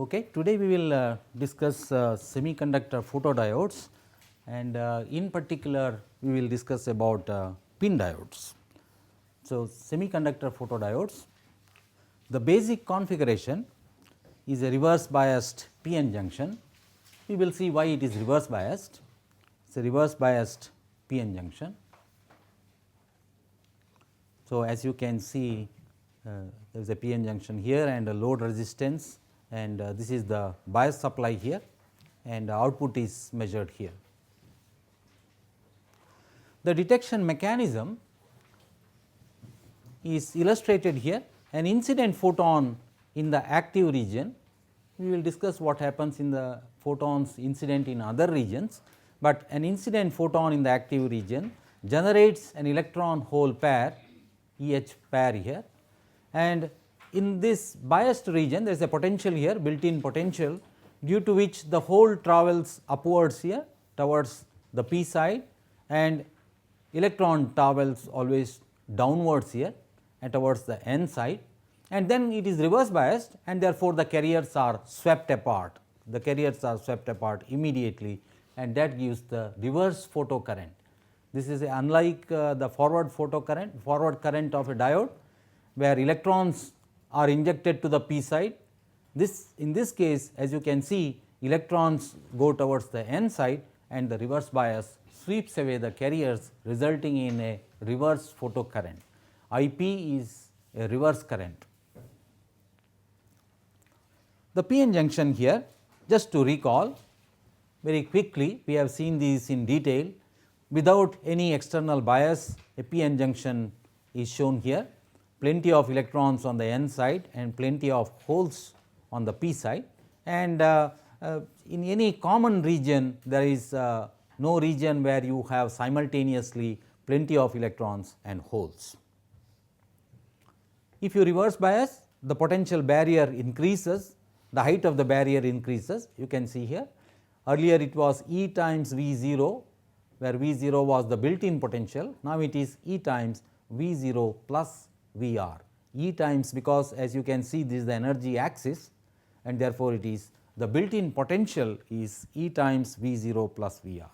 Okay, today we will discuss semiconductor photodiodes, and in particular we will discuss about pin diodes. So, semiconductor photodiodes, the basic configuration is a reverse biased PN junction. We will see why it is reverse biased. It is a reverse biased PN junction. So, as you can see, there is a PN junction here and a load resistance, and this is the bias supply here, and output is measured here. The detection mechanism is illustrated here. An incident photon in the active region, we will discuss what happens in the photons incident in other regions, but an incident photon in the active region generates an electron hole pair, EH pair here, and in this biased region there is a potential here, built in potential, due to which the hole travels upwards here towards the p side, and electron travels always downwards here and towards the n side, and then it is reverse biased, and therefore, the carriers are swept apart. The carriers are swept apart immediately, and that gives the reverse photocurrent. This is unlike the forward current of a diode, where electrons are injected to the p side. In this case, as you can see, electrons go towards the n side, and the reverse bias sweeps away the carriers, resulting in a reverse photocurrent. IP is a reverse current. The PN junction here, just to recall very quickly, we have seen these in detail. Without any external bias, a PN junction is shown here, plenty of electrons on the n side and plenty of holes on the p side, and in any common region there is no region where you have simultaneously plenty of electrons and holes. If you reverse bias, the potential barrier increases, the height of the barrier increases. You can see here, earlier it was E times V 0, where V 0 was the built in potential. Now it is E times V 0 plus V r. E times, because as you can see, this is the energy axis, and therefore it is the built in potential is E times V 0 plus V r.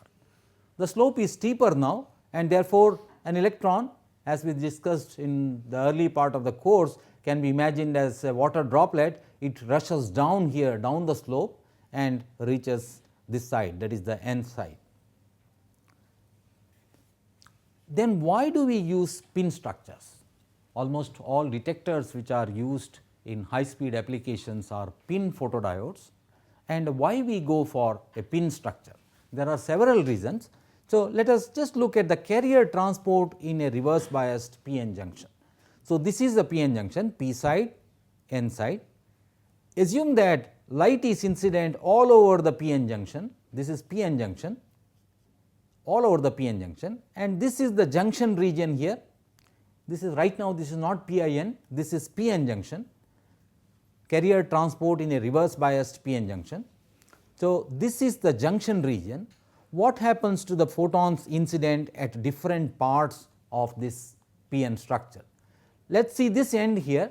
The slope is steeper now, and therefore an electron, as we discussed in the early part of the course, can be imagined as a water droplet. It rushes down here, down the slope, and reaches this side, that is the n side. Then why do we use pin structures? Almost all detectors which are used in high speed applications are pin photodiodes, and why we go for a pin structure? There are several reasons. So, let us just look at the carrier transport in a reverse biased PN junction. So, this is the PN junction, p side, n side. Assume that light is incident all over the PN junction. This is PN junction, all over the PN junction, and this is the junction region here. This is right now, this is not PIN, this is PN junction, carrier transport in a reverse biased PN junction. So, this is the junction region. What happens to the photons incident at different parts of this PN structure? Let us see this end here.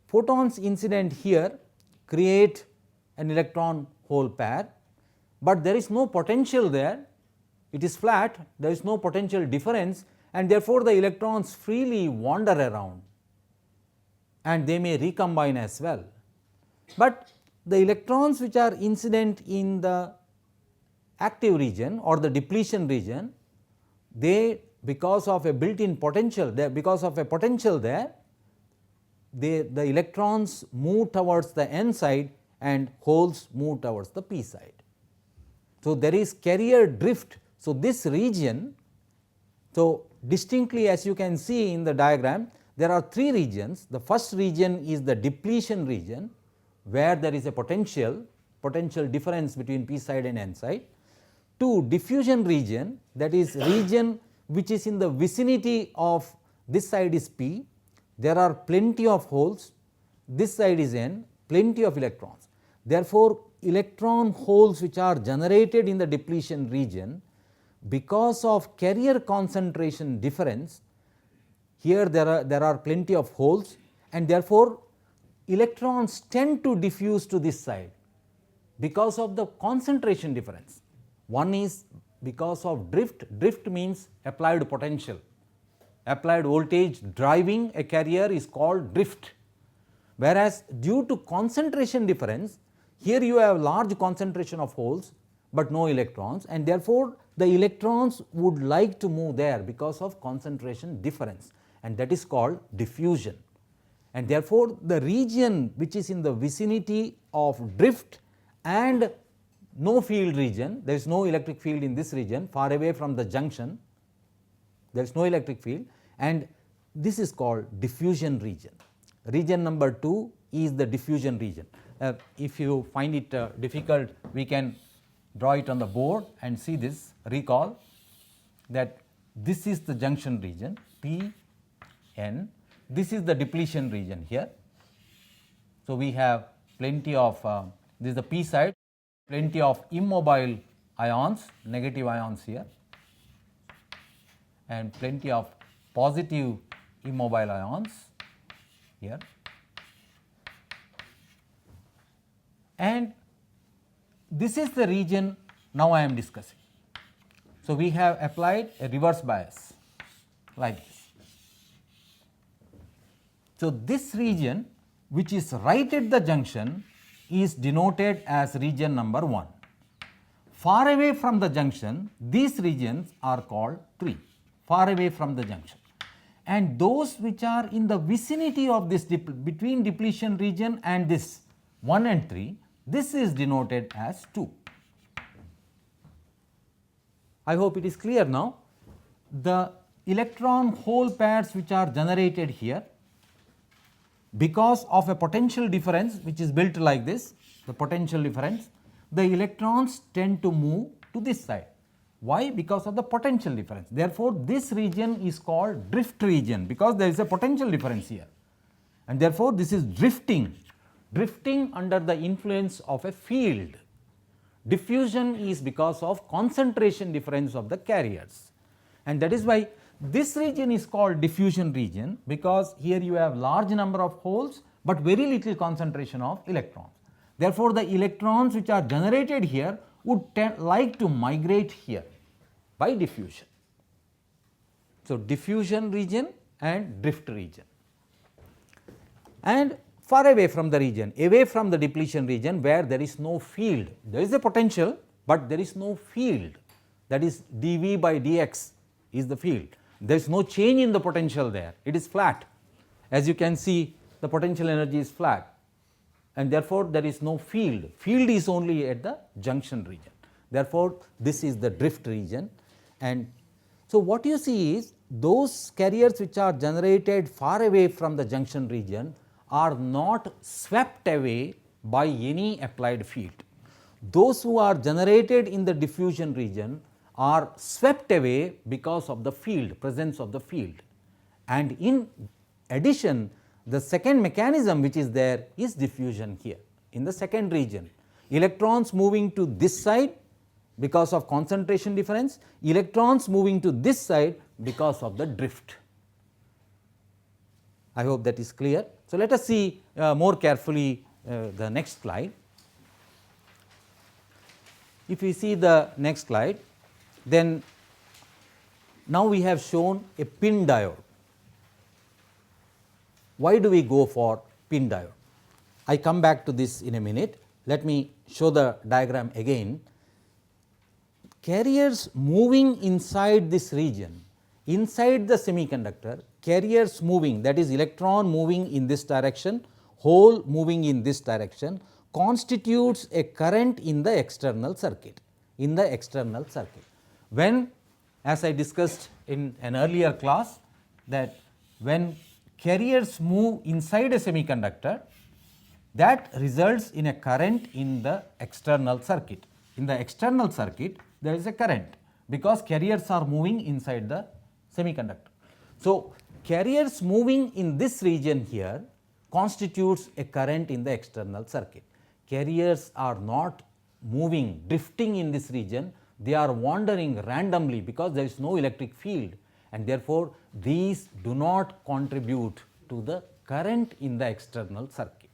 Photons incident here create an electron hole pair, but there is no potential there. It is flat, there is no potential difference, and therefore, the electrons freely wander around, and they may recombine as well. But the electrons which are incident in the active region or the depletion region, they, because of a built in potential there, the electrons move towards the n side and holes move towards the p side. So, there is carrier drift. So, this region, so distinctly, as you can see in the diagram, there are three regions. The first region is the depletion region, where there is a potential difference between p side and n side. 2, diffusion region, that is region which is in the vicinity of this side is p, there are plenty of holes, this side is n, plenty of electrons. Therefore, electron holes which are generated in the depletion region, because of carrier concentration difference, here there are plenty of holes, and therefore, electrons tend to diffuse to this side. because of the concentration difference. One is because of drift. Drift means applied potential. Applied voltage driving a carrier is called drift. Whereas due to concentration difference, here you have large concentration of holes, but no electrons, and therefore the electrons would like to move there because of concentration difference, and that is called diffusion. And therefore the region which is in the vicinity of drift and no field region, there is no electric field in this region, far away from the junction, there is no electric field, and this is called diffusion region. Region number 2 is the diffusion region. If you find it difficult, we can draw it on the board and see this. Recall that this is the junction region P N, this is the depletion region here. So, we have plenty of this is the P side, plenty of immobile ions, negative ions here, and plenty of positive immobile ions here, and this is the region now I am discussing. So, we have applied a reverse bias like this. So, this region which is right at the junction is denoted as region number 1. Far away from the junction, these regions are called 3, far away from the junction, and those which are in the vicinity of this between depletion region and this 1 and 3, this is denoted as 2. I hope it is clear now. The electron hole pairs which are generated here, because of a potential difference which is built like this, the potential difference, the electrons tend to move to this side. Why? Because of the potential difference. Therefore, this region is called drift region, because there is a potential difference here, and therefore, this is drifting under the influence of a field. Diffusion is because of concentration difference of the carriers, and that is why this region is called diffusion region, because here you have large number of holes, but very little concentration of electrons. Therefore, the electrons which are generated here would like to migrate here by diffusion. So, diffusion region and drift region. And far away from the region, away from the depletion region where there is no field, there is a potential, but there is no field, that is dV by dx is the field. There is no change in the potential there, it is flat. As you can see, the potential energy is flat, and therefore, there is no field. Field is only at the junction region. Therefore, this is the drift region. And so, what you see is those carriers which are generated far away from the junction region are not swept away by any applied field. Those who are generated in the diffusion region are swept away because of the field, presence of the field. And in addition, the second mechanism which is there is diffusion here in the second region. Electrons moving to this side because of concentration difference, electrons moving to this side because of the drift. I hope that is clear. So, let us see more carefully the next slide. If we see the next slide, then now we have shown a pin diode. Why do we go for pin diode? I come back to this in a minute. Let me show the diagram again. Carriers moving inside this region, inside the semiconductor, carriers moving, that is electron moving in this direction, hole moving in this direction, constitutes a current in the external circuit, When, as I discussed in an earlier class, that when carriers move inside a semiconductor, that results in a current in the external circuit. In the external circuit, there is a current because carriers are moving inside the semiconductor. So, carriers moving in this region here constitutes a current in the external circuit. Carriers are not moving, drifting in this region, they are wandering randomly because there is no electric field, and therefore, these do not contribute to the current in the external circuit.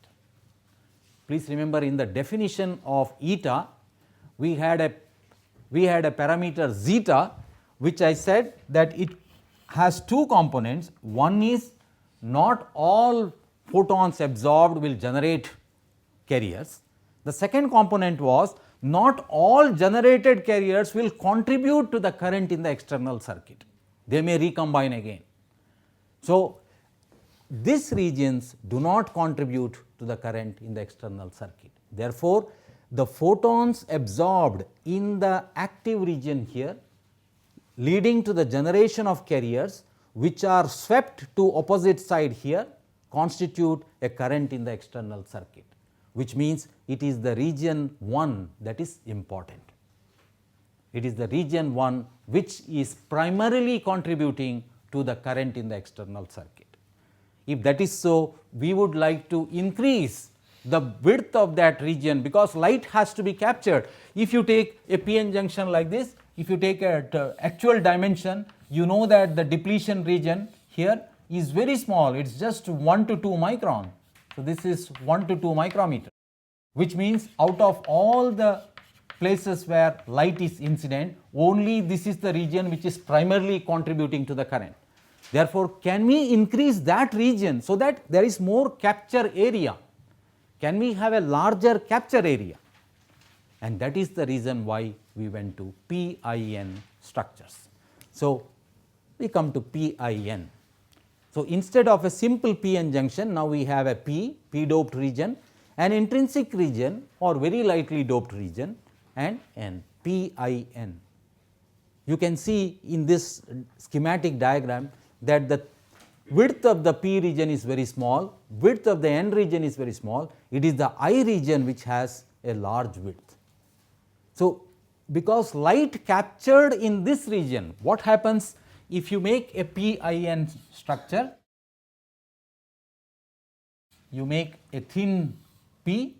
please remember in the definition of eta, we had a parameter zeta, which I said that it has two components. One is not all photons absorbed will generate carriers. The second component was not all generated carriers will contribute to the current in the external circuit. They may recombine again. So, these regions do not contribute to the current in the external circuit. Therefore, the photons absorbed in the active region here, leading to the generation of carriers which are swept to opposite side here, constitute a current in the external circuit, which means it is the region 1 that is important. It is the region 1 which is primarily contributing to the current in the external circuit. If that is so, we would like to increase the width of that region, because light has to be captured. If you take a p-n junction like this, if you take a actual dimension, you know that the depletion region here is very small, it is just 1 to 2 micron. So, this is 1 to 2 micrometer, which means out of all the places where light is incident, only this is the region which is primarily contributing to the current. Therefore, can we increase that region so that there is more capture area? Can we have a larger capture area? And that is the reason why we went to PIN structures. So, we come to PIN. So, instead of a simple p-n junction, now we have a p doped region, an intrinsic region or very lightly doped region, and n, PIN. You can see in this schematic diagram that the width of the p region is very small, width of the n region is very small, it is the I region which has a large width. So, because light captured in this region, what happens if you make a PIN structure? You make a thin p,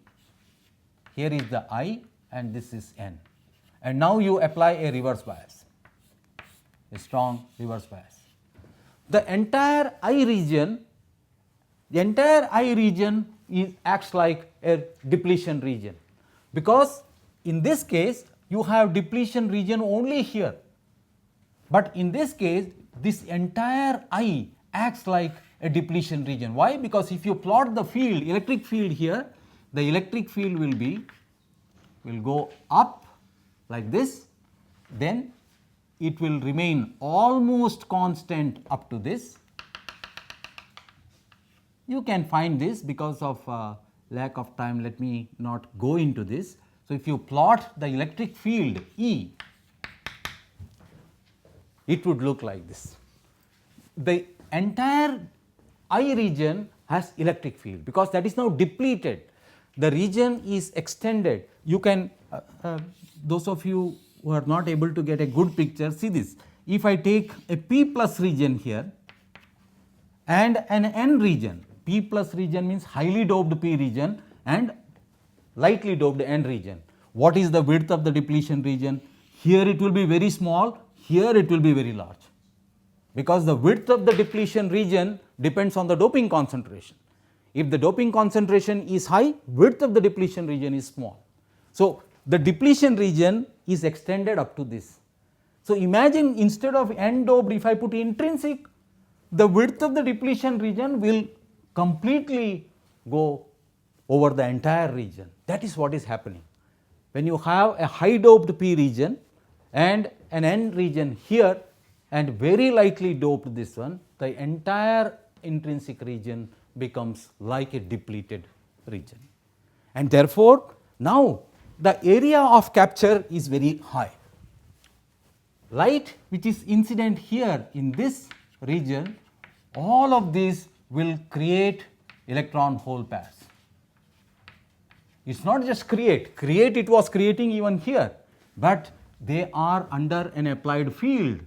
here is the I and this is n, and now you apply a reverse bias, a strong reverse bias. The entire I region acts like a depletion region, because in this case you have depletion region only here, but in this case this entire I acts like a depletion region. Why? Because if you plot the field, electric field here, the electric field will go up like this, then it will remain almost constant up to this. You can find this, because of lack of time let me not go into this. So, if you plot the electric field E, it would look like this. The entire I region has electric field, because that is now depleted. The region is extended. You can, those of you who are not able to get a good picture, see this. If I take a P plus region here and an N region, P plus region means highly doped P region and lightly doped N region. What is the width of the depletion region? Here it will be very small, here it will be very large, because the width of the depletion region depends on the doping concentration. If the doping concentration is high, width of the depletion region is small. So, the depletion region is extended up to this. So, imagine instead of N doped, if I put intrinsic, the width of the depletion region will completely go over the entire region. That is what is happening. When you have a high doped P region and an N region here and very lightly doped this one, the entire intrinsic region becomes like a depleted region. And therefore, now the area of capture is very high. Light which is incident here in this region, all of these will create electron hole pairs. It is not just create it was creating even here, but they are under an applied field,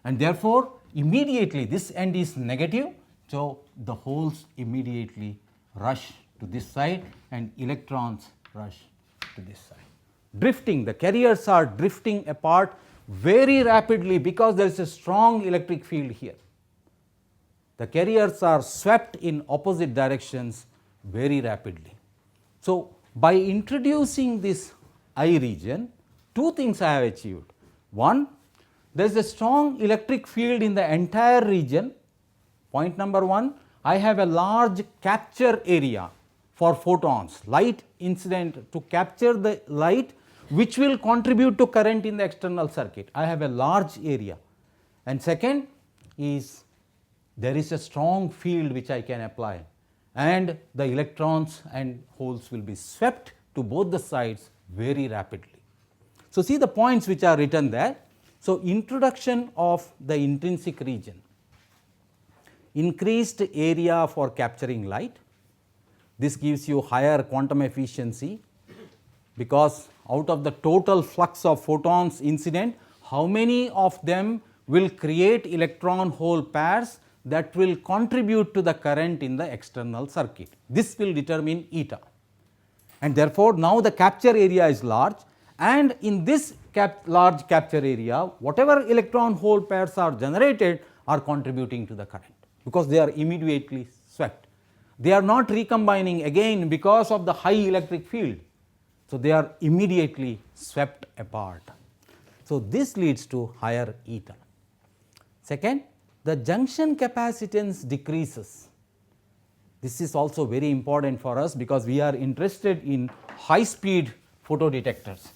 and therefore, immediately this end is negative. So, the holes immediately rush to this side and electrons rush to this side. Drifting, the carriers are drifting apart very rapidly, because there is a strong electric field here. The carriers are swept in opposite directions very rapidly. So, By introducing this I region, two things I have achieved. One, there is a strong electric field in the entire region. Point number one, I have a large capture area for photons, light incident to capture the light which will contribute to current in the external circuit. I have a large area. And second is there is a strong field which I can apply, and the electrons and holes will be swept to both the sides very rapidly. So, see the points which are written there. So, introduction of the intrinsic region, increased area for capturing light. This gives you higher quantum efficiency, because out of the total flux of photons incident, how many of them will create electron hole pairs that will contribute to the current in the external circuit. This will determine eta, and therefore, now the capture area is large, and in this large capture area, whatever electron hole pairs are generated are contributing to the current, because they are immediately swept. They are not recombining again because of the high electric field. So, they are immediately swept apart. So, this leads to higher eta. Second, the junction capacitance decreases. This is also very important for us, because we are interested in high speed photodetectors,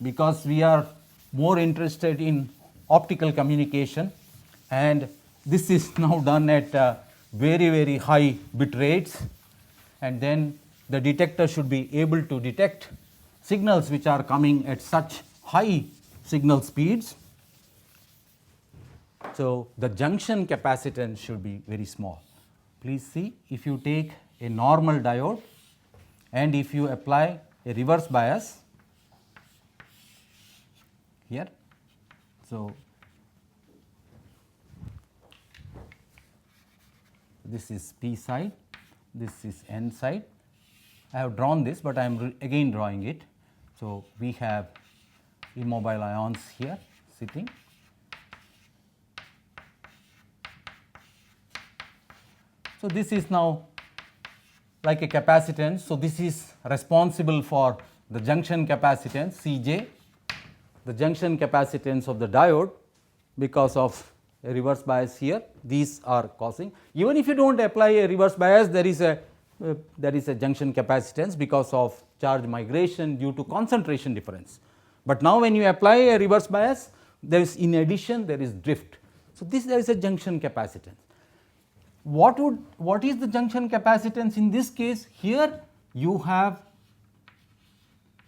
because we are more interested in optical communication, and this is now done at very high bit rates, and then the detector should be able to detect signals which are coming at such high signal speeds. So, the junction capacitance should be very small. Please see, if you take a normal diode and if you apply a reverse bias here. So, this is P side, this is N side. I have drawn this, but I am again drawing it. So, we have immobile ions here sitting. So, this is now like a capacitance. So, this is responsible for the junction capacitance Cj, the junction capacitance of the diode, because of a reverse bias here. These are causing, even if you do not apply a reverse bias, there is a junction capacitance because of charge migration due to concentration difference. But now when you apply a reverse bias, there is, in addition, there is drift. So, there is a junction capacitance. What is the junction capacitance in this case? Here you have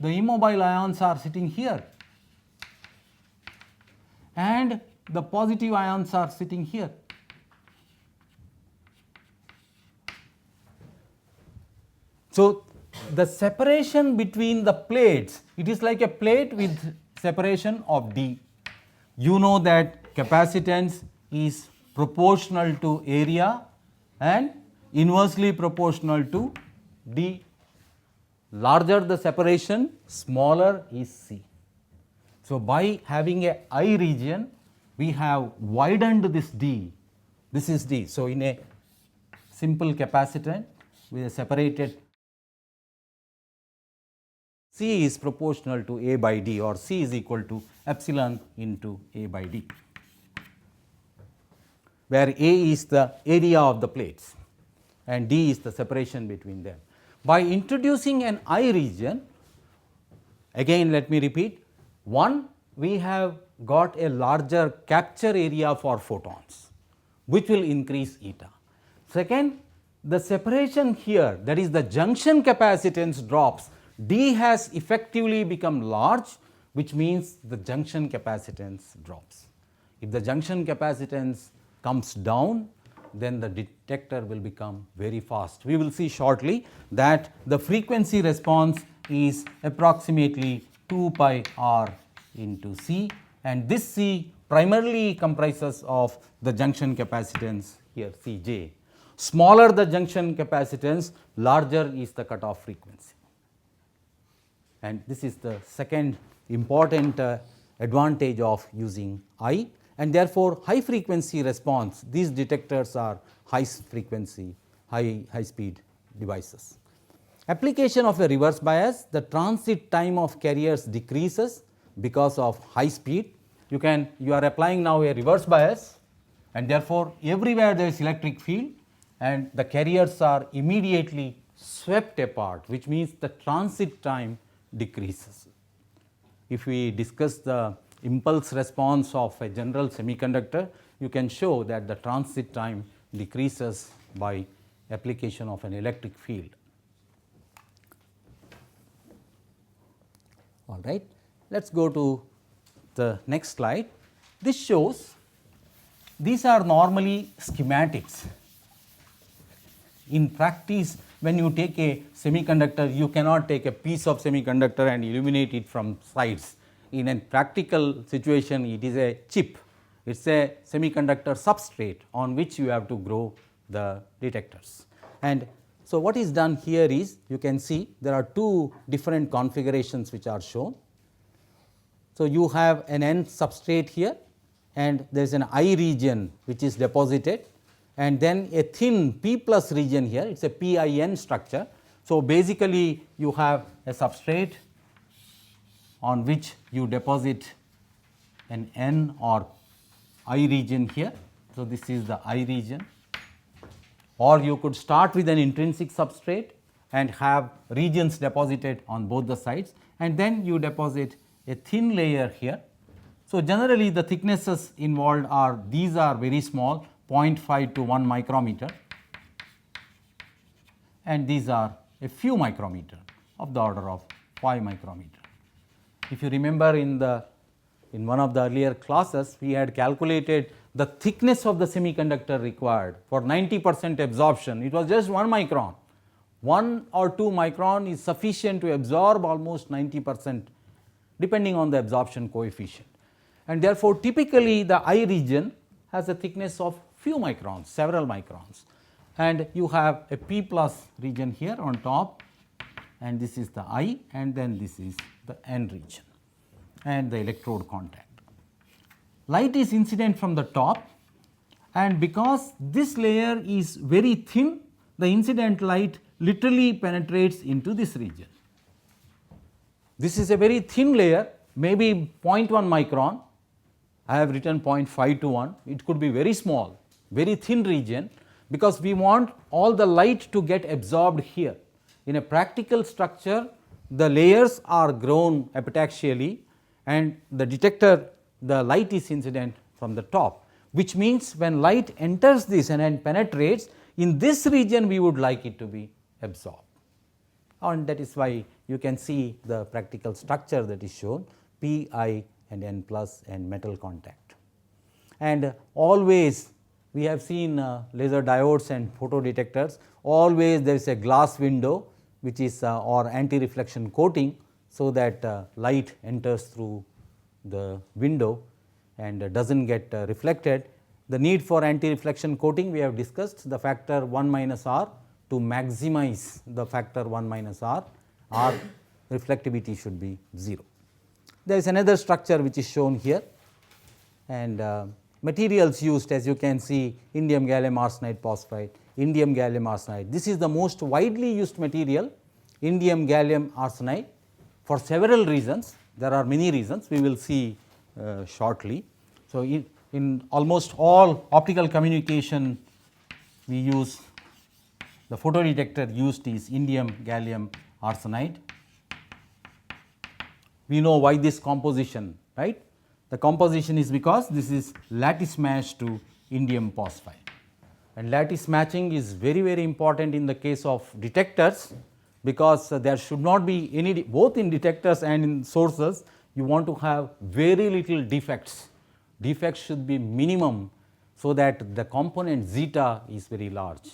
the immobile ions are sitting here, and the positive ions are sitting here. So, the separation between the plates, it is like a plate with separation of d. You know that capacitance is proportional to area and inversely proportional to d. Larger the separation, smaller is C. So, by having a I region, we have widened this d. This is d. So, in a simple capacitor with a separated, C is proportional to A by d, or C is equal to epsilon into A by d, where A is the area of the plates and d is the separation between them. By introducing an I region, again let me repeat, one, we have got a larger capture area for photons, which will increase eta. Second, the separation here, that is the junction capacitance drops, d has effectively become large, which means the junction capacitance drops. If the junction capacitance comes down, then the detector will become very fast. We will see shortly that the frequency response is approximately 2 pi r into C, and this C primarily comprises of the junction capacitance here Cj. Smaller the junction capacitance, larger is the cutoff frequency. And this is the second important advantage of using I, and therefore, high frequency response, these detectors are high frequency, high speed devices. Application of a reverse bias, the transit time of carriers decreases because of high speed. You are applying now a reverse bias, and therefore, everywhere there is electric field and the carriers are immediately swept apart, which means the transit time decreases. If we discuss the impulse response of a general semiconductor, you can show that the transit time decreases by application of an electric field. All right. Let us go to the next slide. This shows, these are normally schematics. In practice, when you take a semiconductor, you cannot take a piece of semiconductor and illuminate it from sides. In a practical situation, it is a chip. It is a semiconductor substrate on which you have to grow the detectors. And so, what is done here is, you can see there are two different configurations which are shown. So, you have an N substrate here and there is an I region which is deposited, and then a thin P plus region here, it is a PIN structure. So, basically you have a substrate on which you deposit an N or I region here. So, this is the I region, or you could start with an intrinsic substrate and have regions deposited on both the sides, and then you deposit a thin layer here. So, generally the thicknesses involved are, these are very small, 0.5 to 1 micrometer, and these are a few micrometer of the order of 5 micrometer. If you remember, in one of the earlier classes, we had calculated the thickness of the semiconductor required for 90% absorption. It was just 1 micron. 1 or 2 micron is sufficient to absorb almost 90% depending on the absorption coefficient. And therefore, typically the I region has a thickness of few microns, several microns, and you have a P plus region here on top, and this is the I, and then this is the N region and the electrode contact. Light is incident from the top, and because this layer is very thin, the incident light literally penetrates into this region. This is a very thin layer, maybe 0.1 micron. I have written 0.5 to 1. It could be very small, very thin region, because we want all the light to get absorbed here. In a practical structure, the layers are grown epitaxially, and the detector, the light is incident from the top, which means when light enters this and then penetrates, in this region we would like it to be absorbed. And that is why you can see the practical structure that is shown, P, I and N plus and metal contact. And always we have seen laser diodes and photodetectors, always there is a glass window which is or anti-reflection coating, so that light enters through the window and does not get reflected. The need for anti-reflection coating we have discussed, the factor 1 minus R, to maximize the factor 1 minus R, reflectivity should be 0. There is another structure which is shown here, and materials used, as you can see, indium gallium arsenide phosphide, indium gallium arsenide. This is the most widely used material, indium gallium arsenide, for several reasons. There are many reasons, we will see shortly. So, in almost all optical communication, we use the photodetector used is indium gallium arsenide. We know why this composition, right? The composition is because this is lattice match to indium phosphide, and lattice matching is very, very important in the case of detectors, because there should not be any, both in detectors and in sources, you want to have very little defects. Defects should be minimum, so that the component zeta is very large.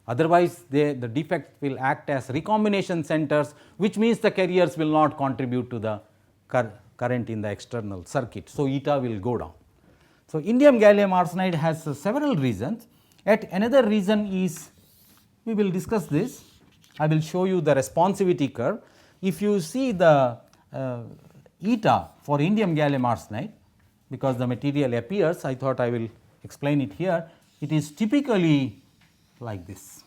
Otherwise, the defect will act as recombination centers, which means the carriers will not contribute to the current in the external circuit. So, eta will go down. So, indium gallium arsenide has several reasons. Yet another reason is, we will discuss this, I will show you the responsivity curve. If you see the eta for indium gallium arsenide, because the material appears, I thought I will explain it here. It is typically like this.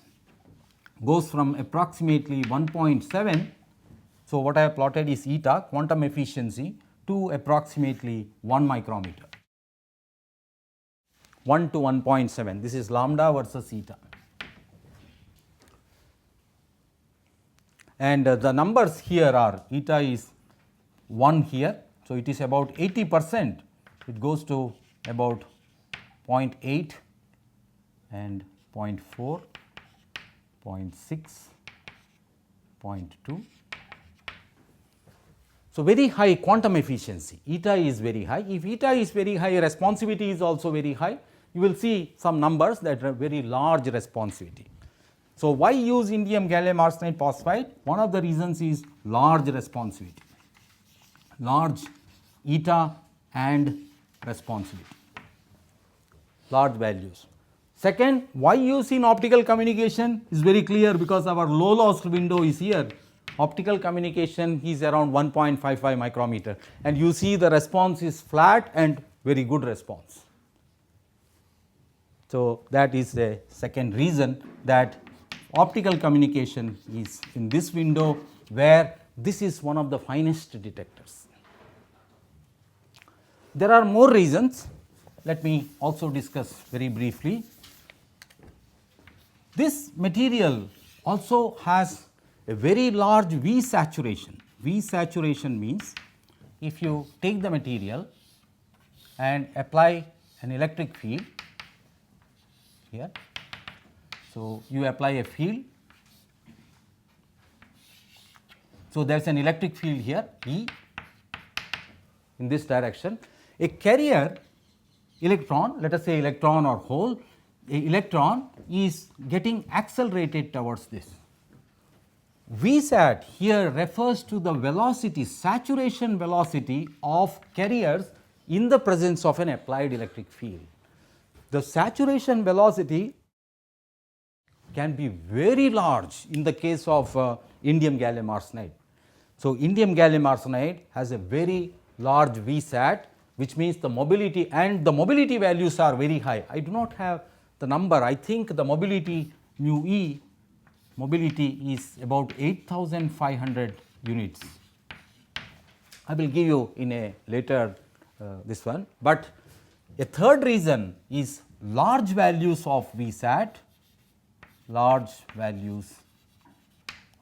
goes from approximately 1.7. So, what I have plotted is eta quantum efficiency to approximately 1 micrometer, 1 to 1.7. This is lambda versus eta. And the numbers here are eta is 1 here. So, it is about 80%, it goes to about 0.8 and 0.4, 0.6, 0.2. So, very high quantum efficiency, eta is very high. If eta is very high, responsivity is also very high. You will see some numbers that are very large responsivity. So, why use indium gallium arsenide phosphide? One of the reasons is large responsivity, large eta and responsivity, large values. Second, why use in optical communication is very clear, because our low loss window is here. Optical communication is around 1.55 micrometer, and you see the response is flat and very good response. So, that is the second reason that optical communication is in this window, where this is one of the finest detectors. There are more reasons. Let me also discuss very briefly. This material also has a very large V saturation. V saturation means if you take the material and apply an electric field here. So, you apply a field. So, there is an electric field here E in this direction. A carrier electron, let us say electron or hole, a electron is getting accelerated towards this. Vsat here refers to the velocity, saturation velocity of carriers in the presence of an applied electric field. The saturation velocity can be very large in the case of indium gallium arsenide. So, indium gallium arsenide has a very large Vsat, which means the mobility, and the mobility values are very high. I do not have the number. I think the mobility mu E mobility is about 8,500 units. I will give you in a later this one, but a third reason is large values of Vsat, large values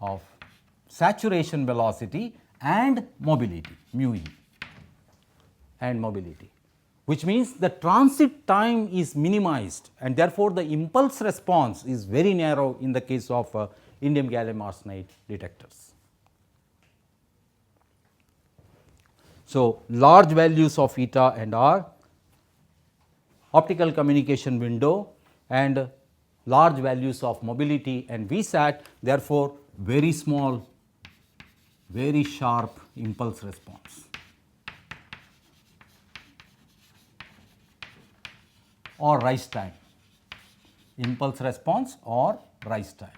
of saturation velocity and mobility mu E and mobility, which means the transit time is minimized, and therefore, the impulse response is very narrow in the case of indium gallium arsenide detectors. So, large values of eta and R, optical communication window, and large values of mobility and Vsat, therefore, very small, very sharp impulse response. Or rise time, impulse response or rise time,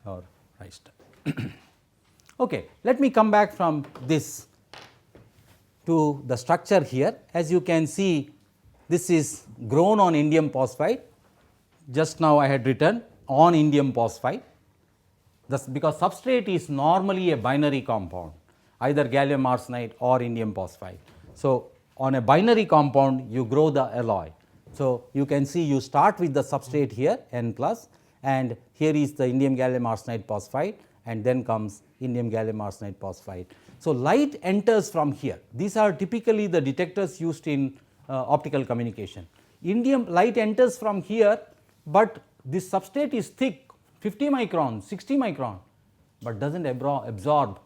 or rise time. Okay, let me come back from this to the structure here. As you can see, this is grown on indium phosphide. Just now I had written on indium phosphide, thus because substrate is normally a binary compound, either gallium arsenide or indium phosphide. So, on a binary compound you grow the alloy. So, you can see you start with the substrate here N plus, and here is the indium gallium arsenide phosphide, and then comes indium gallium arsenide phosphide. So, light enters from here. These are typically the detectors used in optical communication. Indium light enters from here, but this substrate is thick, 50 micron, 60 micron, but does not absorb,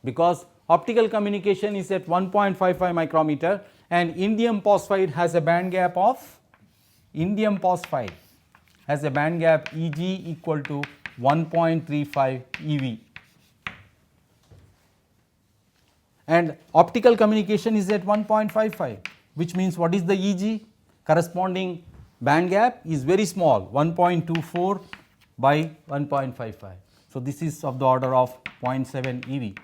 because optical communication is at 1.55 micrometer, and indium phosphide has a band gap of indium phosphide has a band gap Eg equal to 1.35 eV, and optical communication is at 1.55, which means what is the Eg? Corresponding band gap is very small, 1.24 by 1.55. So, this is of the order of 0.7 eV.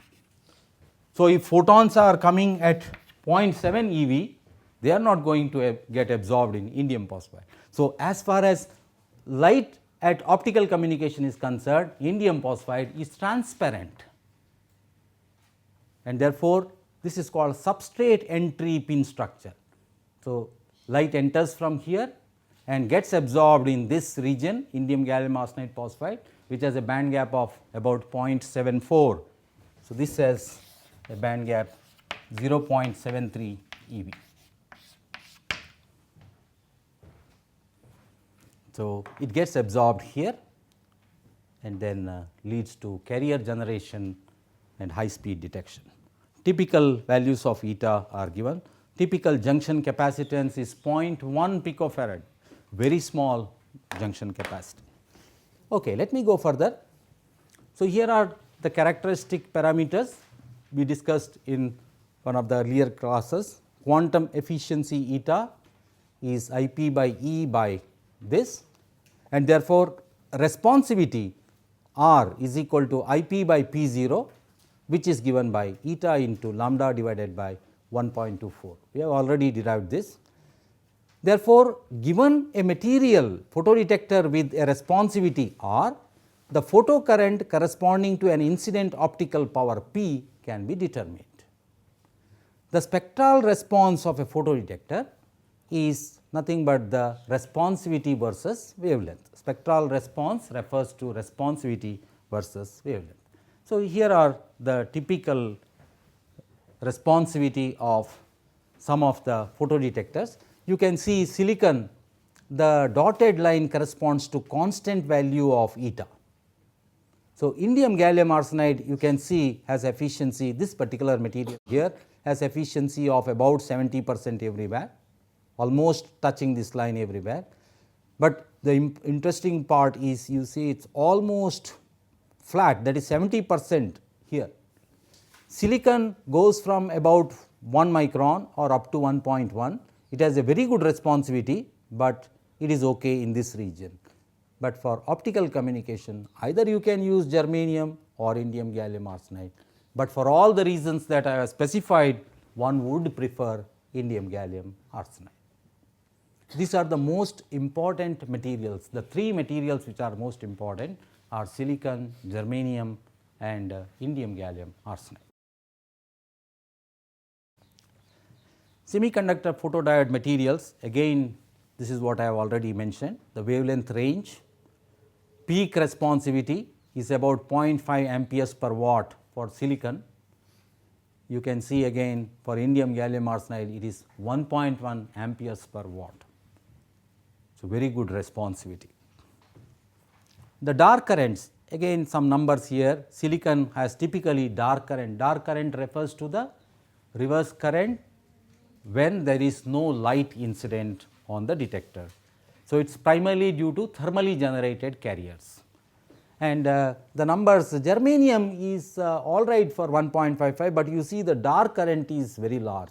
So, if photons are coming at 0.7 eV, they are not going to get absorbed in indium phosphide. So, as far as light at optical communication is concerned, indium phosphide is transparent, and therefore, this is called substrate entry pin structure. So, light enters from here and gets absorbed in this region, indium gallium arsenide phosphide, which has a band gap of about 0.74. So, this has a band gap 0.73 eV. So, it gets absorbed here and then leads to carrier generation and high speed detection. Typical values of eta are given. Typical junction capacitance is 0.1 picofarad, very small junction capacity. Okay, let me go further. So, here are the characteristic parameters we discussed in one of the earlier classes. Quantum efficiency eta is IP by E by this, and therefore, responsivity R is equal to IP by P 0, which is given by eta into lambda divided by 1.24. We have already derived this. Therefore, given a material photodetector with a responsivity R, the photocurrent corresponding to an incident optical power P can be determined. The spectral response of a photodetector is nothing but the responsivity versus wavelength. Spectral response refers to responsivity versus wavelength. So, here are the typical responsivity of some of the photodetectors. You can see silicon, the dotted line corresponds to constant value of eta. So, indium gallium arsenide you can see has efficiency, this particular material here has efficiency of about 70% everywhere, almost touching this line everywhere. But the interesting part is you see it is almost flat, that is 70% here. Silicon goes from about 1 micron or up to 1.1. It has a very good responsivity, but it is okay in this region. But for optical communication, either you can use germanium or indium gallium arsenide, but for all the reasons that I have specified, one would prefer indium gallium arsenide. These are the most important materials. The three materials which are most important are silicon, germanium and indium gallium arsenide. Semiconductor photodiode materials, again this is what I have already mentioned. The wavelength range, peak responsivity is about 0.5 amperes per watt for silicon. You can see again for indium gallium arsenide it is 1.1 amperes per watt. So, very good responsivity. The dark currents, again some numbers here, silicon has typically dark current. Dark current refers to the reverse current when there is no light incident on the detector. So, it is primarily due to thermally generated carriers. And the numbers, germanium is all right for 1.55, but you see the dark current is very large.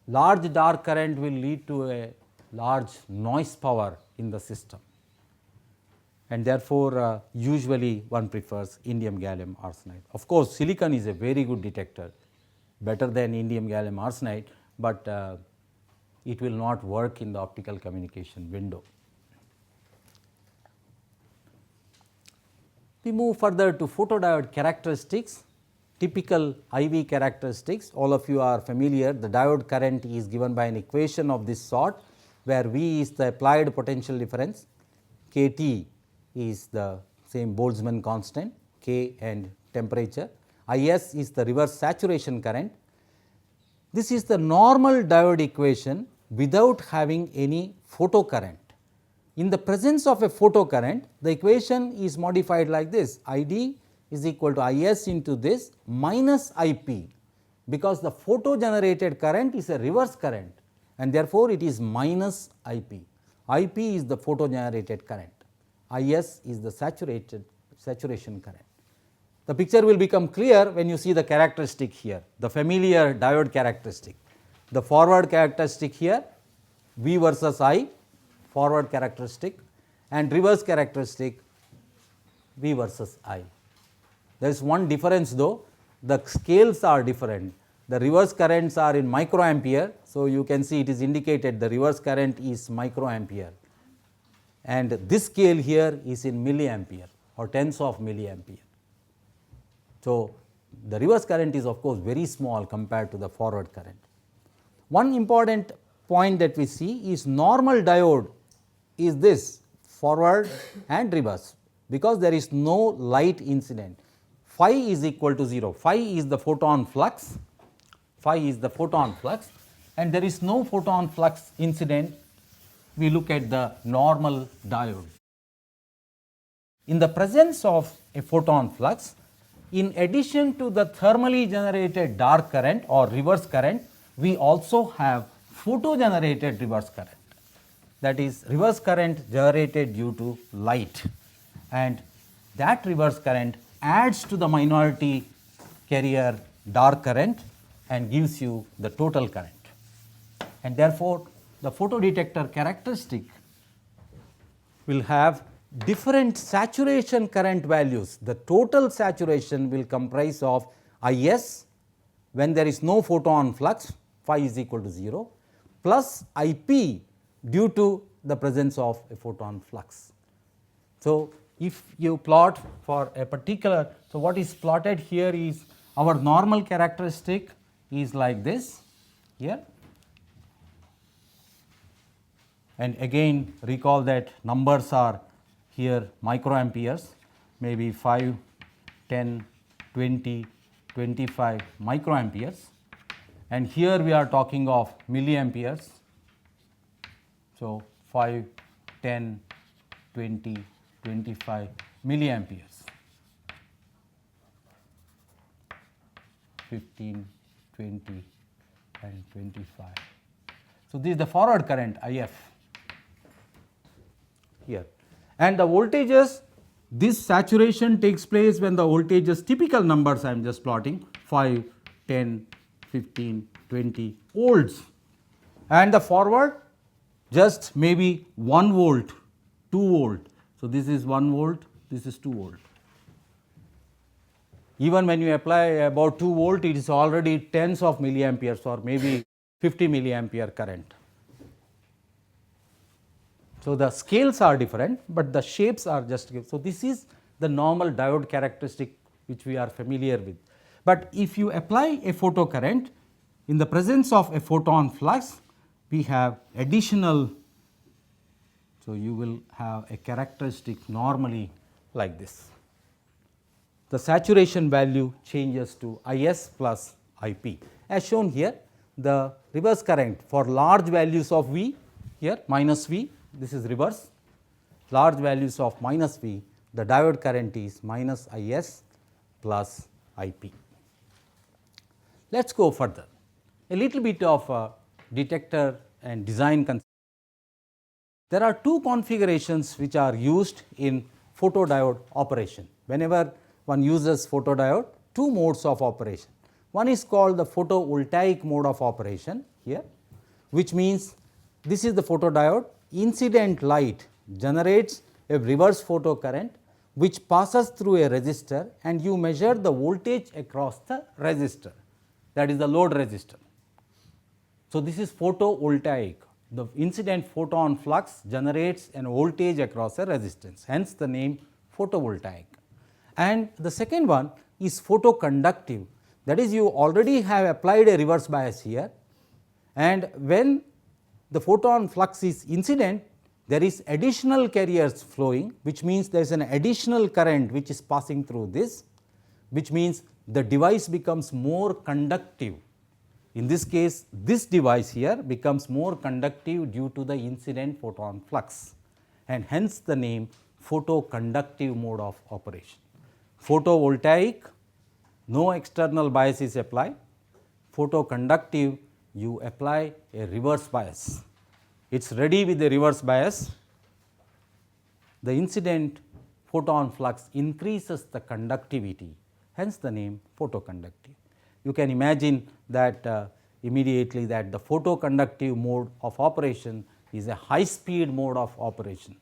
Large dark current will lead to a large noise power in the system, and therefore, usually one prefers indium gallium arsenide. Of course, silicon is a very good detector, better than indium gallium arsenide, but it will not work in the optical communication window. We move further to photodiode characteristics, typical IV characteristics. All of you are familiar, the diode current is given by an equation of this sort, where V is the applied potential difference, Kt is the same Boltzmann constant, K and temperature, Is is the reverse saturation current. This is the normal diode equation without having any photocurrent. In the presence of a photocurrent, the equation is modified like this: Id is equal to Is into this minus Ip, because the photo generated current is a reverse current and therefore, it is minus Ip. Ip is the photo generated current, Is is the saturation current. The picture will become clear when you see the characteristic here, the familiar diode characteristic. The forward characteristic here, V versus I, forward characteristic, and reverse characteristic, V versus I. There is one difference though, the scales are different. the reverse currents are in microampere. So, you can see it is indicated the reverse current is microampere, and this scale here is in milliampere or tens of milliampere. So, the reverse current is of course very small compared to the forward current. One important point that we see is normal diode is this forward and reverse, because there is no light incident. Phi is equal to 0, phi is the photon flux, and there is no photon flux incident. We look at the normal diode. In the presence of a photon flux, in addition to the thermally generated dark current or reverse current, we also have photo generated reverse current, that is reverse current generated due to light, and that reverse current adds to the minority carrier dark current and gives you the total current. And therefore, the photodetector characteristic will have different saturation current values. The total saturation will comprise of Is when there is no photon flux, phi is equal to 0, plus Ip due to the presence of a photon flux. So, if you plot for a particular, so what is plotted here is our normal characteristic is like this here, and again recall that numbers are here microamperes, maybe 5, 10, 20, 25 microamperes, and here we are talking of milliamperes. So, 5, 10, 20, 25 milliamperes, 15, 20 and 25. So, this is the forward current If here, and the voltages, this saturation takes place when the voltages, typical numbers I am just plotting 5, 10, 15, 20 volts, and the forward just maybe 1 volt, 2 volt. So, this is 1 volt, this is 2 volt. Even when you apply about 2 volt, it is already tens of milliamperes or maybe 50 milliampere current. So, the scales are different, but the shapes are just. So, this is the normal diode characteristic which we are familiar with. But if you apply a photocurrent in the presence of a photon flux, we have additional. So, you will have a characteristic normally like this. The saturation value changes to Is plus Ip. As shown here, the reverse current for large values of V here minus V, this is reverse, large values of minus V, the diode current is minus Is plus Ip. Let us go further, a little bit of detector and design concept. There are two configurations which are used in photodiode operation. Whenever one uses photodiode, two modes of operation. One is called the photovoltaic mode of operation here, which means this is the photodiode, incident light generates a reverse photocurrent which passes through a resistor, and you measure the voltage across the resistor, that is the load resistor. So, this is photovoltaic. The incident photon flux generates an voltage across a resistance, hence the name photovoltaic. And the second one is photoconductive, that is you already have applied a reverse bias here, and when the photon flux is incident, there is additional carriers flowing, which means there is an additional current which is passing through this, which means the device becomes more conductive. In this case, this device here becomes more conductive due to the incident photon flux, and hence the name photoconductive mode of operation. Photovoltaic, no external bias is applied. Photoconductive, you apply a reverse bias. It is ready with the reverse bias. The incident photon flux increases the conductivity, hence the name photoconductive. You can imagine that immediately that the photoconductive mode of operation is a high speed mode of operation,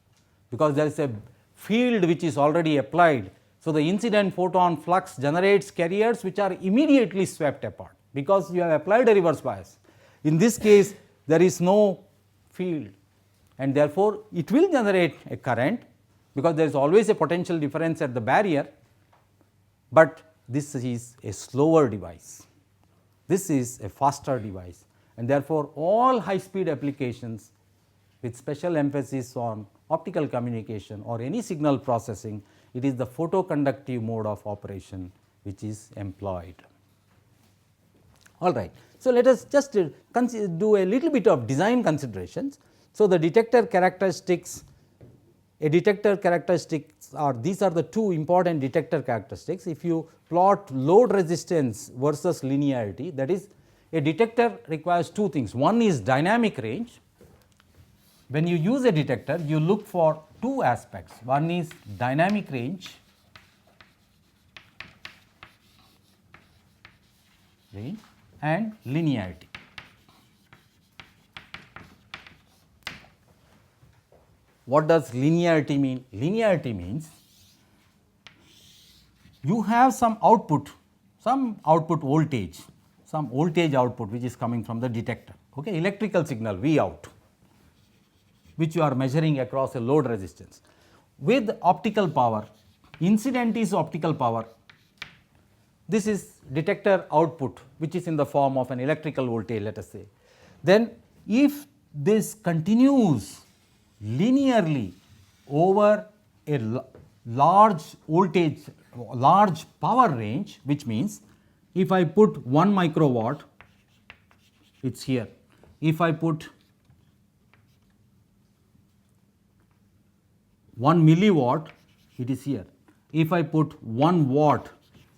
because there is a field which is already applied. So, the incident photon flux generates carriers which are immediately swept apart, because you have applied a reverse bias. In this case there is no field and therefore, it will generate a current because there is always a potential difference at the barrier, but this is a slower device, this is a faster device, and therefore, all high speed applications with special emphasis on optical communication or any signal processing, it is the photoconductive mode of operation which is employed. All right. So, let us just do a little bit of design considerations. So, the detector characteristics, a detector characteristics are, these are the two important detector characteristics. If you plot load resistance versus linearity, that is, a detector requires two things. One is dynamic range. When you use a detector, you look for two aspects. One is dynamic range, and linearity. What does linearity mean? Linearity means you have some output voltage, some voltage output which is coming from the detector, okay, electrical signal V out, which you are measuring across a load resistance. With optical power, incident is optical power, this is detector output which is in the form of an electrical voltage, let us say. Then if this continues linearly over a large voltage, large power range, which means if I put 1 microwatt, it is here. If I put 1 milliwatt, it is here. If I put 1 watt,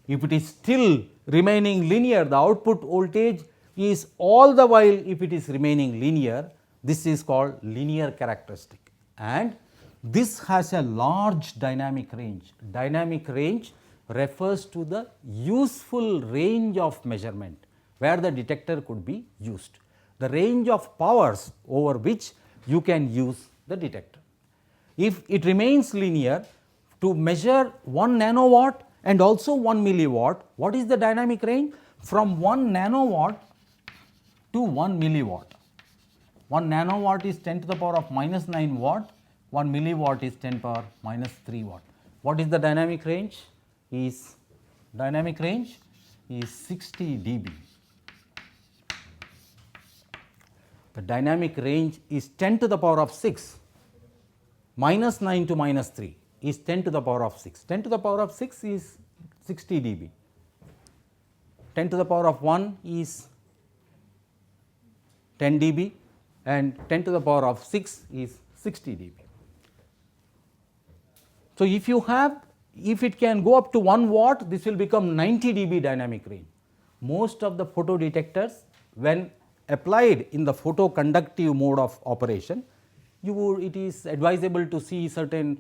if it is still remaining linear, the output voltage is all the while, if it is remaining linear, this is called linear characteristic, and this has a large dynamic range. Dynamic range refers to the useful range of measurement where the detector could be used, the range of powers over which you can use the detector. If it remains linear, to measure 1 nanowatt and also 1 milliwatt, what is the dynamic range? From 1 nanowatt to 1 milliwatt. 1 nanowatt is 10 to the power of minus 9 watt, 1 milliwatt is 10 power minus 3 watt. What is the dynamic range? Dynamic range is 60 dB. The dynamic range is 10 to the power of 6, minus 9 to minus 3 is 10 to the power of 6. 10 to the power of 6 is 60 dB. 10 to the power of 1 is 10 dB and 10 to the power of 6 is 60 dB. So, if it can go up to 1 watt, this will become 90 dB dynamic range. Most of the photodetectors, when applied in the photoconductive mode of operation, it is advisable to see certain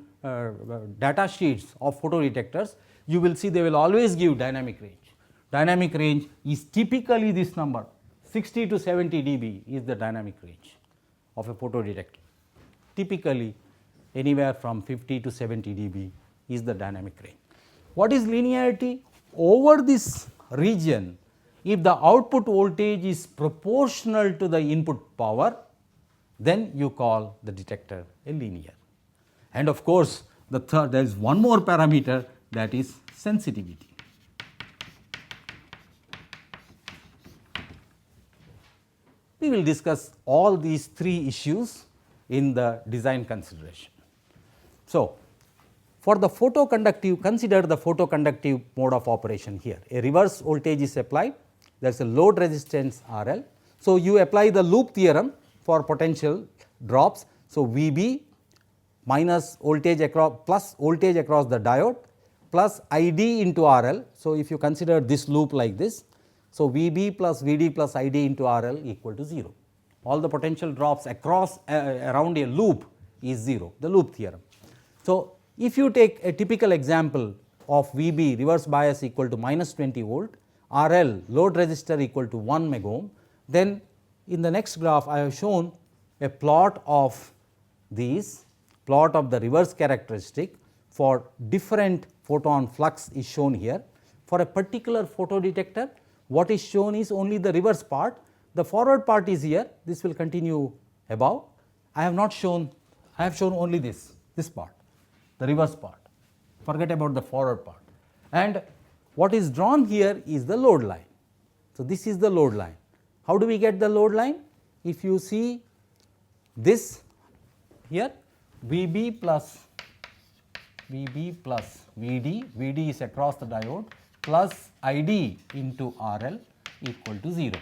data sheets of photodetectors. You will see they will always give dynamic range. Dynamic range is typically this number, 60 to 70 dB is the dynamic range of a photodetector. Typically anywhere from 50 to 70 dB is the dynamic range. What is linearity? Over this region, if the output voltage is proportional to the input power, then you call the detector a linear. And of course, there is one more parameter, that is sensitivity. We will discuss all these three issues in the design consideration. So, for the photoconductive, consider the photoconductive mode of operation here. A reverse voltage is applied, there is a load resistance RL. So, you apply the loop theorem for potential drops. So, VB minus voltage across plus voltage across the diode plus ID into RL. So, if you consider this loop like this, so VB plus VD plus ID into RL equal to 0. All the potential drops across around a loop is 0, the loop theorem. So, if you take a typical example of VB reverse bias equal to minus 20 volt, RL load resistor equal to 1 mega ohm, then in the next graph I have shown a plot of these, plot of the reverse characteristic for different photon flux is shown here. For a particular photodetector, what is shown is only the reverse part. The forward part is here, this will continue above. I have not shown, I have shown only this part, the reverse part, forget about the forward part. And what is drawn here is the load line. So, this is the load line. How do we get the load line? If you see this here, VB plus VD, VD is across the diode, plus ID into RL equal to 0.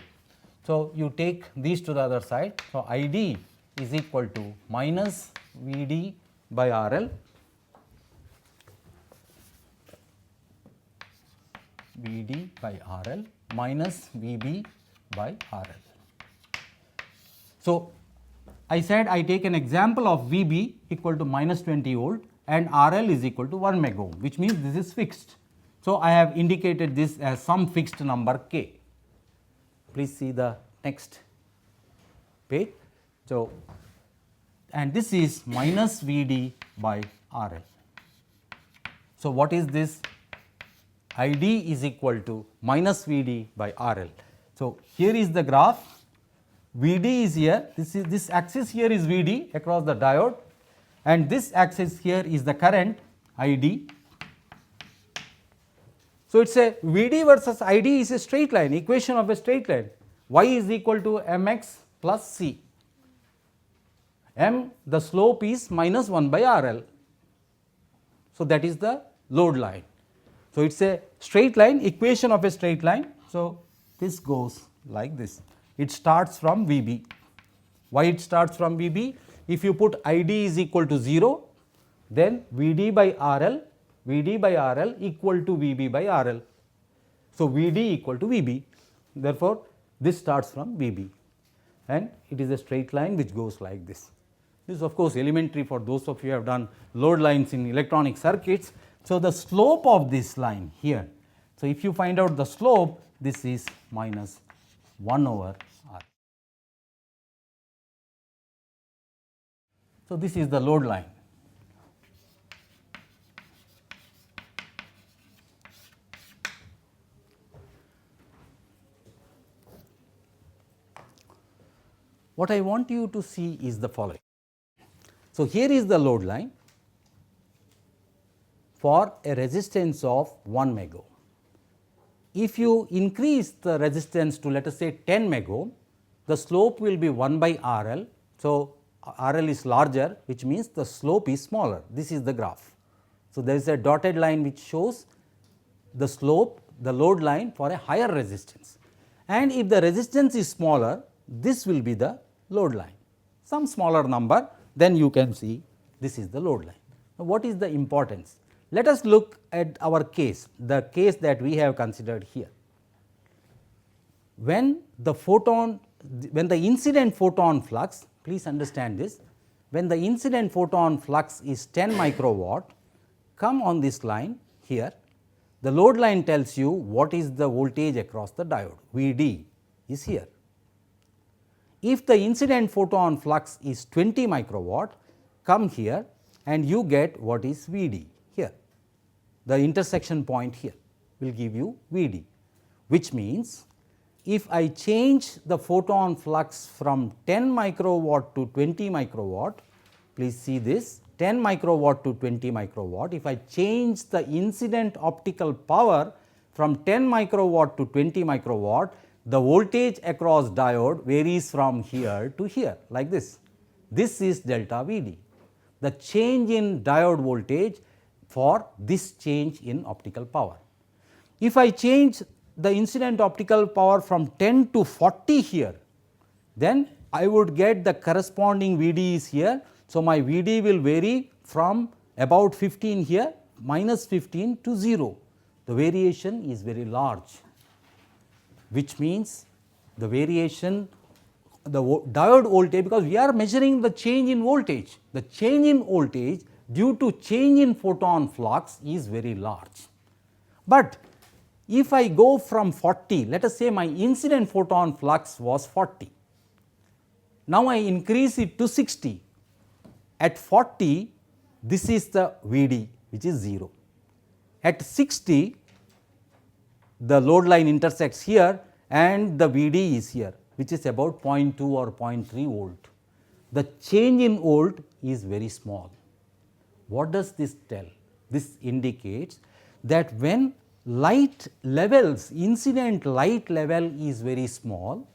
So, you take these to the other side. So, ID is equal to minus VD by RL, VD by RL minus VB by RL. So, I said I take an example of VB equal to minus 20 volt and RL is equal to 1 mega ohm, which means this is fixed. So, I have indicated this as some fixed number K. Please see the next page. So, and this is minus VD by RL. So, what is this? ID is equal to minus VD by RL. So, here is the graph. VD is here, this axis here is VD across the diode, and this axis here is the current ID. So, it is a VD versus ID is a straight line, equation of a straight line. Y is equal to mx plus c. M, the slope is minus 1 by RL. So, that is the load line. So, it is a straight line, equation of a straight line. So, this goes like this. It starts from VB. Why it starts from VB? If you put ID is equal to 0, then VD by RL equal to VB by RL. So, VD equal to VB. Therefore, this starts from VB and it is a straight line which goes like this. This is of course elementary for those of you who have done load lines in electronic circuits. So, the slope of this line here. So, if you find out the slope, this is minus 1 over R. So, this is the load line. What I want you to see is the following. So, here is the load line for a resistance of 1 mega ohm. If you increase the resistance to let us say 10 mega ohm, the slope will be 1 by RL. So, RL is larger, which means the slope is smaller. This is the graph. So, there is a dotted line which shows the slope, the load line for a higher resistance, and if the resistance is smaller, this will be the load line, some smaller number, then you can see this is the load line. Now, what is the importance? Let us look at our case, the case that we have considered here. When the incident photon flux, please understand this, when the incident photon flux is 10 microwatt, come on this line here, the load line tells you what is the voltage across the diode, VD is here. If the incident photon flux is 20 microwatt, come here and you get what is VD here. The intersection point here will give you VD, which means if I change the photon flux from 10 microwatt to 20 microwatt, please see this 10 microwatt to 20 microwatt, if I change the incident optical power from 10 microwatt to 20 microwatt, the voltage across diode varies from here to here like this. This is delta VD, the change in diode voltage for this change in optical power. If I change the incident optical power from 10 to 40 here, then I would get the corresponding VD is here. So, my VD will vary from about 15 here minus 15 to 0. The variation is very large, which means the variation, the diode voltage, because we are measuring the change in voltage, the change in voltage due to change in photon flux is very large. But if I go from 40, let us say my incident photon flux was 40, now I increase it to 60, at 40 this is the VD which is 0, at 60 the load line intersects here and the VD is here, which is about 0.2 or 0.3 volt. The change in volt is very small. What does this tell? This indicates that when light levels, incident light level is very small,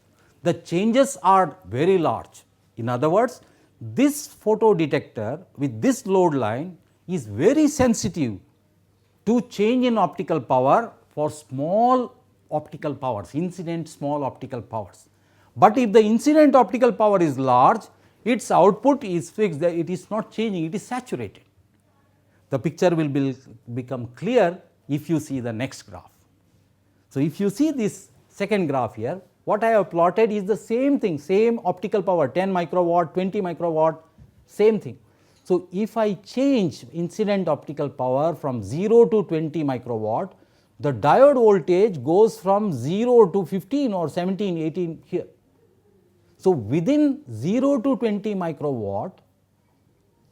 the changes are very large. In other words, this photodetector with this load line is very sensitive to change in optical power for small optical powers, incident small optical powers. But if the incident optical power is large, its output is fixed, it is not changing, it is saturated. The picture will become clear if you see the next graph. So, if you see this second graph here, what I have plotted is the same thing, same optical power 10 microwatt, 20 microwatt, same thing. So, if I change incident optical power from 0 to 20 microwatt, the diode voltage goes from 0 to 15 or 17, 18 here. So, within 0 to 20 microwatt,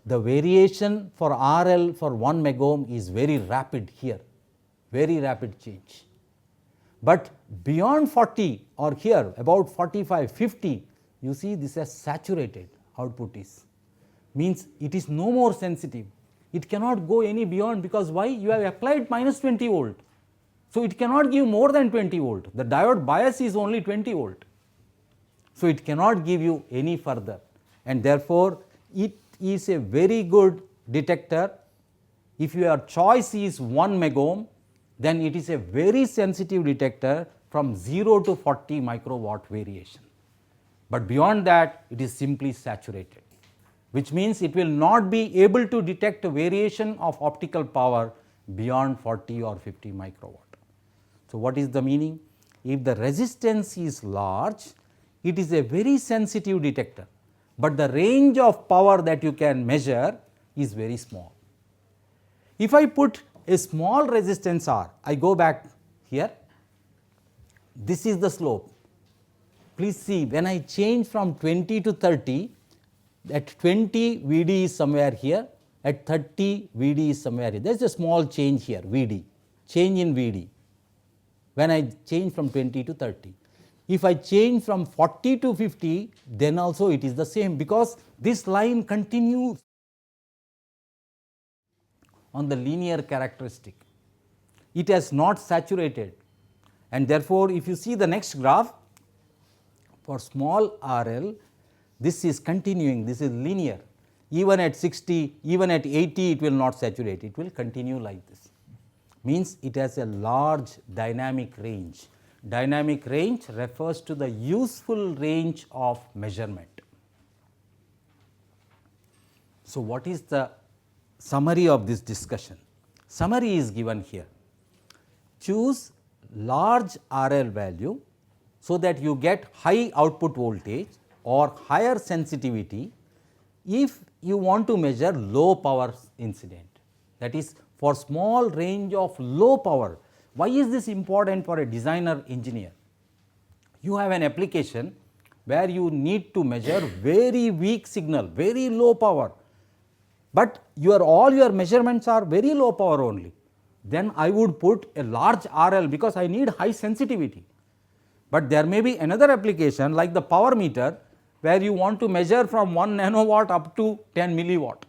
the variation for RL for 1 megohm is very rapid here, very rapid change. But beyond 40 or here about 45, 50, you see this has saturated output is, means it is no more sensitive. It cannot go any beyond, because why? You have applied minus 20 volt. So, it cannot give more than 20 volt. The diode bias is only 20 volt. So, it cannot give you any further, and therefore, it is a very good detector. If your choice is 1 megohm, then it is a very sensitive detector from 0 to 40 microwatt variation. But beyond that, it is simply saturated, which means it will not be able to detect a variation of optical power beyond 40 or 50 microwatt. So, what is the meaning? If the resistance is large, it is a very sensitive detector, but the range of power that you can measure is very small. If I put a small resistance R, I go back here, this is the slope. Please see, when I change from 20 to 30, at 20 Vd is somewhere here, at 30 Vd is somewhere here. There is a small change here, Vd, change in Vd, when I change from 20 to 30. If I change from 40 to 50, then also it is the same, because this line continues on the linear characteristic. It has not saturated, and therefore, if you see the next graph for small RL, this is continuing, this is linear. Even at 60, even at 80, it will not saturate, it will continue like this. Means it has a large dynamic range. Dynamic range refers to the useful range of measurement. So, what is the summary of this discussion? Summary is given here. Choose large RL value so that you get high output voltage or higher sensitivity if you want to measure low power incident, that is for small range of low power. Why is this important for a designer engineer? You have an application where you need to measure very weak signal, very low power, but all your measurements are very low power only. Then I would put a large RL because I need high sensitivity. But there may be another application like the power meter where you want to measure from 1 nanowatt up to 10 milliwatt.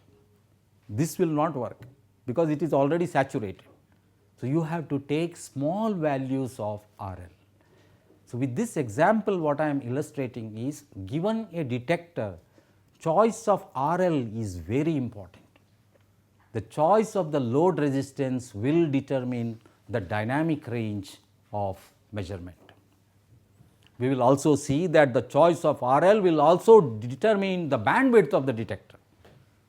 This will not work because it is already saturated. So, you have to take small values of RL. So, with this example, what I am illustrating is, given a detector, choice of RL is very important. The choice of the load resistance will determine the dynamic range of measurement. We will also see that the choice of RL will also determine the bandwidth of the detector.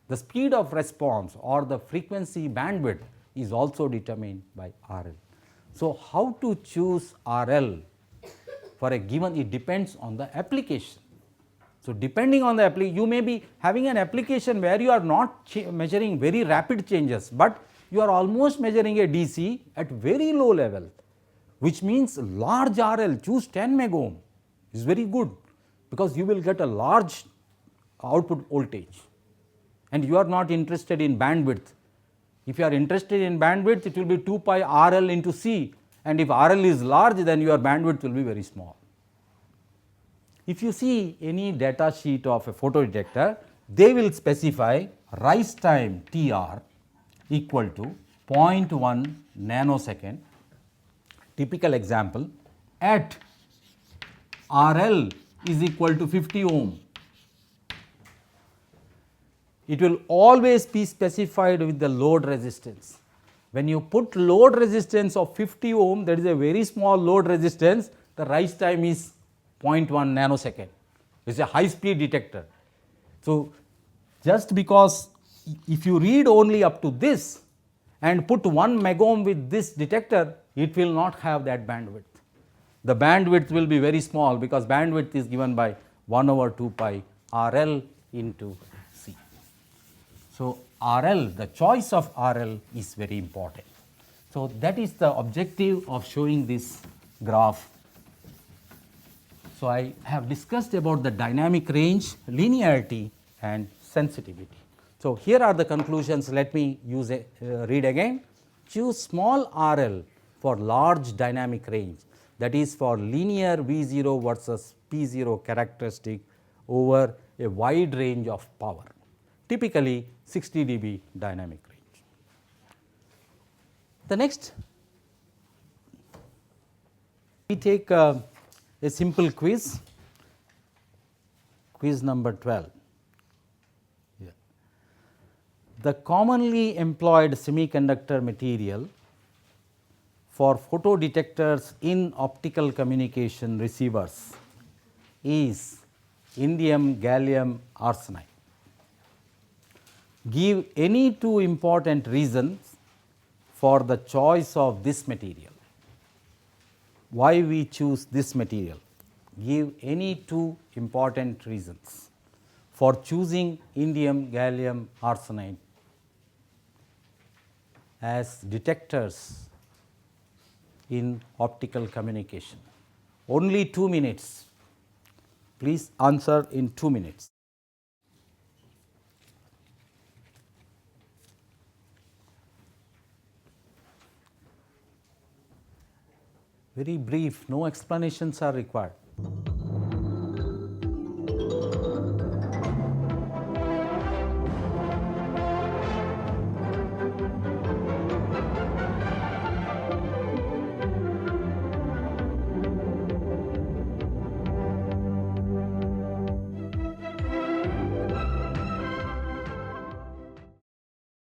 The speed of response or the frequency bandwidth is also determined by RL. So, how to choose RL for a given, it depends on the application. So, depending on the application, you may be having an application where you are not measuring very rapid changes, but you are almost measuring a DC at very low level, which means large RL, choose 10 megohm is very good, because you will get a large output voltage and you are not interested in bandwidth. If you are interested in bandwidth, it will be 2 pi RL into C, and if RL is large, then your bandwidth will be very small. If you see any data sheet of a photodetector, they will specify rise time TR equal to 0.1 nanosecond. Typical example, at RL is equal to 50 ohm. It will always be specified with the load resistance. When you put load resistance of 50 ohm, that is a very small load resistance, the rise time is 0.1 nanosecond. It is a high speed detector. So, just because if you read only up to this and put 1 megohm with this detector, it will not have that bandwidth. The bandwidth will be very small because bandwidth is given by 1 over 2 pi RL into C. So, RL, the choice of RL is very important. So, that is the objective of showing this graph. So, I have discussed about the dynamic range, linearity and sensitivity. So, here are the conclusions. Let me read again. Choose small RL for large dynamic range, that is for linear V0 versus P0 characteristic over a wide range of power, typically 60 dB dynamic range. The next, we take a simple quiz, quiz number 12. Yeah. The commonly employed semiconductor material for photodetectors in optical communication receivers is indium gallium arsenide. Give any two important reasons for the choice of this material. Why we choose this material? Give any two important reasons for choosing indium gallium arsenide as detectors in optical communication. Only 2 minutes. Please answer in 2 minutes. Very brief, no explanations are required.